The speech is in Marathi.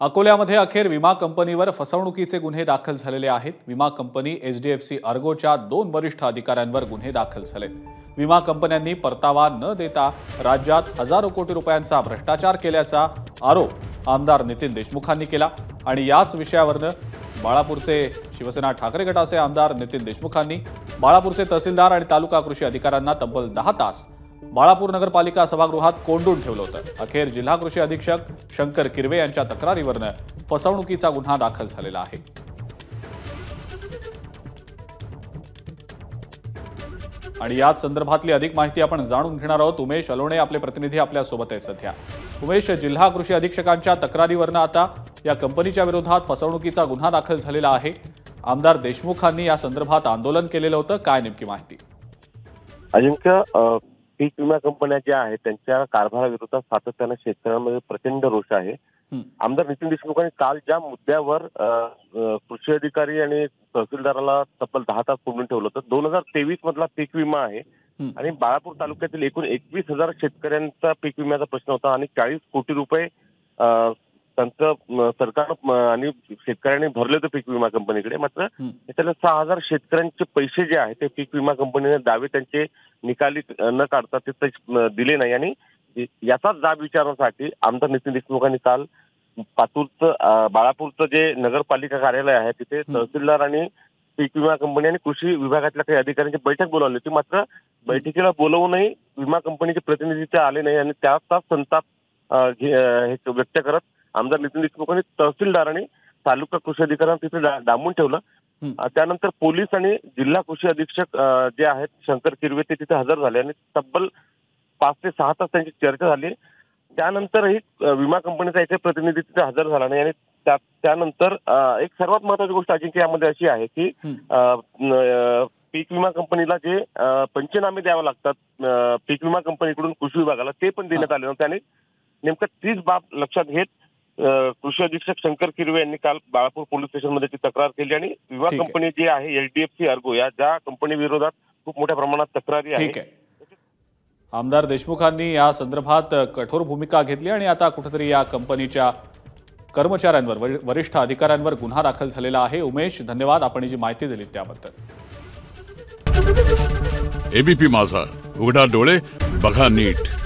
अकोल्यामध्ये अखेर विमा कंपनीवर फसवणुकीचे गुन्हे दाखल झालेले आहेत। विमा कंपनी एचडीएफसी अर्गोच्या 2 वरिष्ठ अधिकाऱ्यांवर गुन्हे दाखल झालेत। विमा कंपन्यांनी परतावा न देता राज्यात हजारो कोटी रुपयांचा भ्रष्टाचार केल्याचा आरोप आमदार नितीन देशमुखांनी केला आणि याच विषयावरून बाळापूरचे शिवसेना ठाकरे गटाचे आमदार नितीन देशमुखांनी बाळापूरचे तहसीलदार आणि तालुका कृषी अधिकाऱ्यांना तब्बल 10 तास बाळापूर नगरपालिका सभागृहात कोंडून ठेवलं होतं। अखेर जिल्हा कृषी अधीक्षक शंकर किरवे यांच्या तक्रारीवरून फसवणुकीचा गुन्हा दाखल झालेला आहे। आणि याच संदर्भातली अधिक माहिती आपण जाणून घेणार आहोत। उमेश अलोणे आपले प्रतिनिधी आपल्या सोबत आहेत सध्या। उमेश, जिल्हा कृषी अधीक्षकांच्या तक्रारीवरून आता या कंपनीच्या विरोधात फसवणुकीचा गुन्हा दाखल झालेला आहे। आमदार देशमुखांनी या संदर्भात आंदोलन केलेलं होतं, काय नेमकी माहिती? अजिंक्य, पीक विमा कंपन्या ज्या आहेत त्यांच्या कारभाराविरोधात सातत्याने शेतकऱ्यांमध्ये प्रचंड रोष आहे। आमदार नितीन देशमुखांनी काल ज्या मुद्द्यावर कृषी अधिकारी आणि तहसीलदाराला तब्बल 10 तास कोंडून ठेवलं होतं, 2023 मधला पीक विमा आहे आणि बाळापूर तालुक्यातील एकूण 21,000 शेतकऱ्यांचा पीक विम्याचा प्रश्न होता आणि 40 कोटी रुपये त्यांचं सरकार आणि शेतकऱ्यांनी भरले होते पीक विमा कंपनीकडे। मात्र त्याला 6,000 शेतकऱ्यांचे पैसे जे आहेत ते पीक विमा कंपनीने दावे त्यांचे निकाली न काढता ते दिले नाही आणि याचाच जाब विचारण्यासाठी आमदार नितीन देशमुखांनी काल बाळापूरचं जे नगरपालिका कार्यालय आहे तिथे तहसीलदार आणि पीक विमा कंपनी आणि कृषी विभागातल्या काही अधिकाऱ्यांची बैठक बोलावली होती। मात्र बैठकीला बोलवूनही विमा कंपनीचे प्रतिनिधी ते आले नाही आणि त्याचा संताप व्यक्त करत आमदार नितीन देशमुखांनी तहसीलदार आणि तालुका कृषी अधिकाऱ्यांना तिथे डांबून ठेवलं। त्यानंतर पोलीस आणि जिल्हा कृषी अधीक्षक जे आहेत शंकर किरवे ते तिथे हजर झाले आणि तब्बल 5 ते 6 तास त्यांची चर्चा झाली। त्यानंतरही विमा कंपनीचा एकही प्रतिनिधी तिथे हजर झाला नाही आणि त्यानंतर एक सर्वात महत्त्वाची गोष्ट अजिंक्य यामध्ये अशी आहे की पीक विमा कंपनीला जे पंचनामे द्यावे लागतात पीक विमा कंपनीकडून कृषी विभागाला ते पण देण्यात आले नव्हते आणि नेमकं तीच बाब लक्षात घेत कृषी अधीक्षक शंकर किरवे यांनी काल बाळापूर पोलीस स्टेशनमध्ये ती तक्रार केली आणि विमा कंपनी जी आहे एचडीएफसी अर्गो या ज्या कंपनी विरोधात खूप मोठ्या प्रमाणात तक्रारी आहे। आमदार देशमुखांनी या संदर्भात कठोर भूमिका घेतली आणि आता कुठेतरी या कंपनीच्या कर्मचाऱ्यांवर वरिष्ठ अधिकाऱ्यांवर गुन्हा दाखल झालेला आहे। उमेश, धन्यवाद आपण जी माहिती दिली त्याबद्दल। एबीपी माझा, उघडा डोळे बघा नीट।